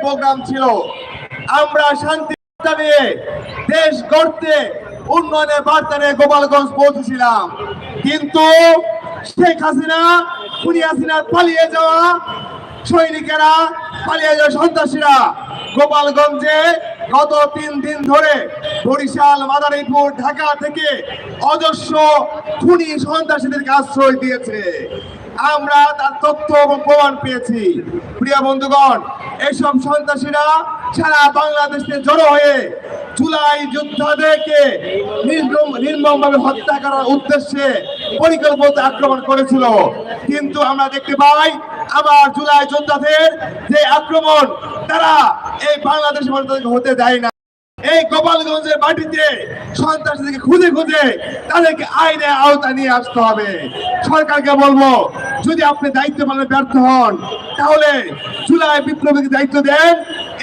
Programme ছিল। আমরা শান্তি নিয়ে দেশ গড়তে উন্নয়নের বার্তা নিয়ে গোপালগঞ্জ পৌঁছেছিলাম, কিন্তু শেখ হাসিনা, খুনি হাসিনা পালিয়ে যাওয়া সৈনিকেরা, পালিয়ে যাওয়া সন্ত্রাসীরা গোপালগঞ্জে গত 3 দিন ধরে বরিশাল, মাদারীপুর, ঢাকা থেকে অজস্র খুনি সন্ত্রাসীদেরকে আশ্রয় দিয়েছে। আমরা তার তথ্য এবং প্রমাণ পেয়েছি। প্রিয় বন্ধুগণ, এইসব সন্ত্রাসীরা সারা বাংলাদেশে জড়ো হয়ে জুলাই যোদ্ধাদেরকে নির্মমভাবে হত্যা করার উদ্দেশ্যে পরিকল্পিত আক্রমণ করেছিল, কিন্তু আমরা দেখতে পাই আবার জুলাই যোদ্ধাদের যে আক্রমণ তারা এই বাংলাদেশের মানুষদেরকে হতে দেয় না। এই গোপালগঞ্জের মাটিতে সন্ত্রাসীদেরকে খুঁজে খুঁজে তাদেরকে আইনের আওতা নিয়ে আসতে হবে। সরকারকে বলবো, যদি আপনি দায়িত্ব পালনে ব্যর্থ হন তাহলে জুলাই বিপ্লবীকে দায়িত্ব দেন।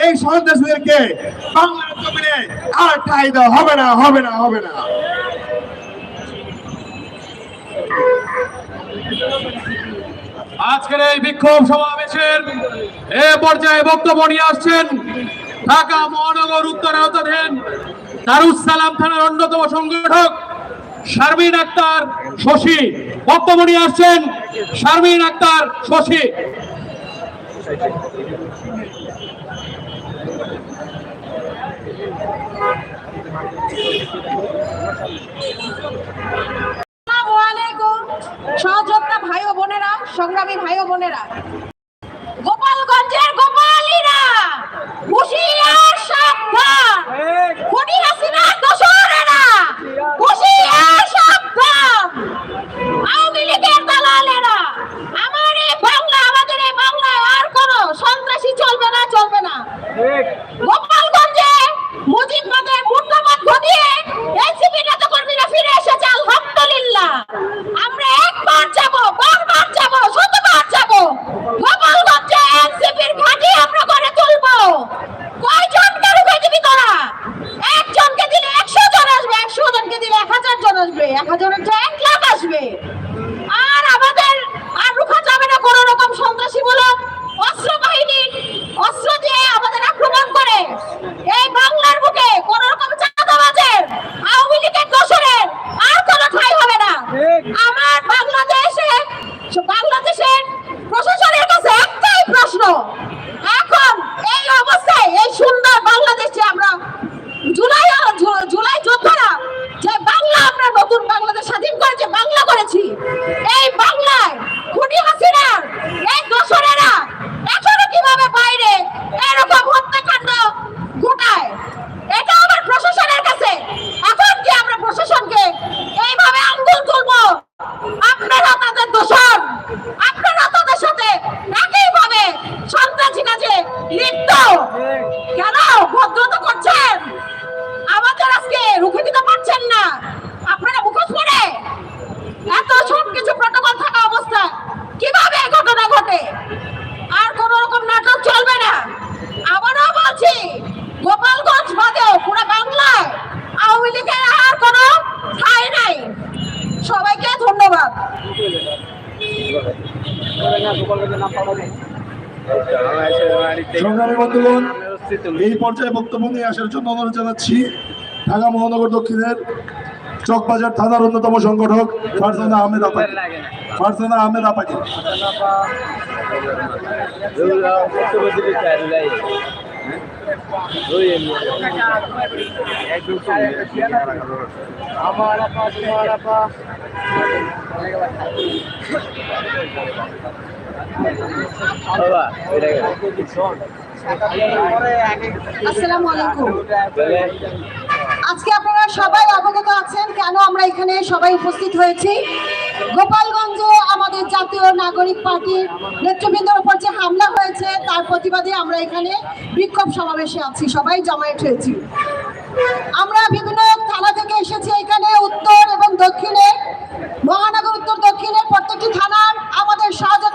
এই সন্ত্রাসীদেরকে বাংলার জমিনে আর ঠাঁই দেওয়া হবে না, হবে না, হবে না। আজকের এই বিক্ষোভ সমাবেশের এ পর্যায়ে বক্তব্য নিয়ে আসছেন ঢাকা মহানগর উত্তর আওতাধীন দারুস সালাম থানার অন্যতম সংগঠক শারমিন আক্তার শশী। বক্তব্য নিয়ে আসছেন শারমিন আক্তার শশী। সহযোদ্ধা ভাই ও বোনেরা, সংগ্রামী ভাই ও বোনেরা, গোপালগঞ্জের গোপালীরা হুঁশিয়ার সাবধান, খুনি হাসিনা দোসরেরা হুঁশিয়ার সাবধান, আওয়ামী লীগের দালালেরা। আমার এই বাংলা, আমাদের এই বাংলায় আর কোন সন্ত্রাসী চলবে না, চলবে না। গোপালগঞ্জে মুজিববাদের মুর্দাবাদ ঘটিয়ে এনসিপি নেতাকর্মীরা ফিরে এসেছে, আলহামদুলিল্লাহ। আমরা একবার যাব, বারবার যাব, শতবার যাব। গোপালগঞ্জে এনসিপির ঘাঁটি আমরা গড়ে তুলবো। কয়জনকে রুখে দিবি তোরা? একজনকে দিলে 100 জন আসবে, 100 জনকে দিলে 1000 জন আসবে, 1000 জনের 1 লাখ আসবে। আর আমাদের আর রুখা যাবে না কোন রকম সন্ত্রাসীমূলক অস্ত্র বাহিনী অস্ত্র দিয়ে আমাদের আক্রমণ করে। এই বাংলার বুকে কোন রকম চাঁদাবাজের, আওয়ামী লীগের দোসরের আর কোনো ঠাঁই হবে না। আমার বাংলাদেশের প্রশাসনের কাছে একটাই প্রশ্ন, এখন এই অবস্থায় এই সুন্দর বাংলাদেশে আমরা জুলাই যোদ্ধারা যে বাংলা, আমরা নতুন বাংলাদেশ স্বাধীন করে যে বাংলা করেছি, এই বাংলায় খুনি হাসিনার এই দোসরেরা এখনো কিভাবে বাইরে এরকম হত্যাকাণ্ড ঘটায়? এটা আমার প্রশাসনের কাছে। এখন কি আমরা প্রশাসনকে এইভাবে আঙ্গুল তুলবো? আপনারা তাদের দোষর, আপনারা তাদের সাথে একইভাবে সন্ত্রাসী কাজে লিপ্ত। কেন ভদ্রতা করছেন? আমাদের আজকে রুখে দিতে পারছেন না। আপনারা মুখোশ পরে এত সবকিছু প্রটোকল থাকা অবস্থায় কিভাবে ঘটনা ঘটে? আর কোন রকম নাটক চলবে না। আবারও বলছি, গোপালগঞ্জ বাদেও পুরো বাংলায় আওয়ামী লীগের আর কোনো ঠাঁই নাই। সবাইকে ধন্যবাদ। সংগ্রামী বন্ধুগণ, এই পর্যায়ে বক্তব্য নিয়ে আসার জন্য অনুরোধ জানাচ্ছি ঢাকা মহানগর দক্ষিণের চকবাজার থানার অন্যতম সংগঠক ফারজানা আহমেদ আপাকে। ফারজানা আহমেদ আপাকে। আসসালামু আলাইকুম। আজকে আপনারা সবাই অবগত আছেন কেন আমরা এখানে সবাই উপস্থিত হয়েছি। গোপালগঞ্জে আমাদের জাতীয় নাগরিক পার্টির নেতৃবৃন্দের উপর যে হামলা হয়েছে তার প্রতিবাদে আমরা এখানে বিক্ষোভ সমাবেশে আছি, সবাই জমায়েত হয়েছি। আমরা বিভিন্ন থানা থেকে এসেছি এখানে, উত্তর এবং দক্ষিণে, মহানগর উত্তর দক্ষিণের প্রত্যেকটি থানার আমাদের সহযোগী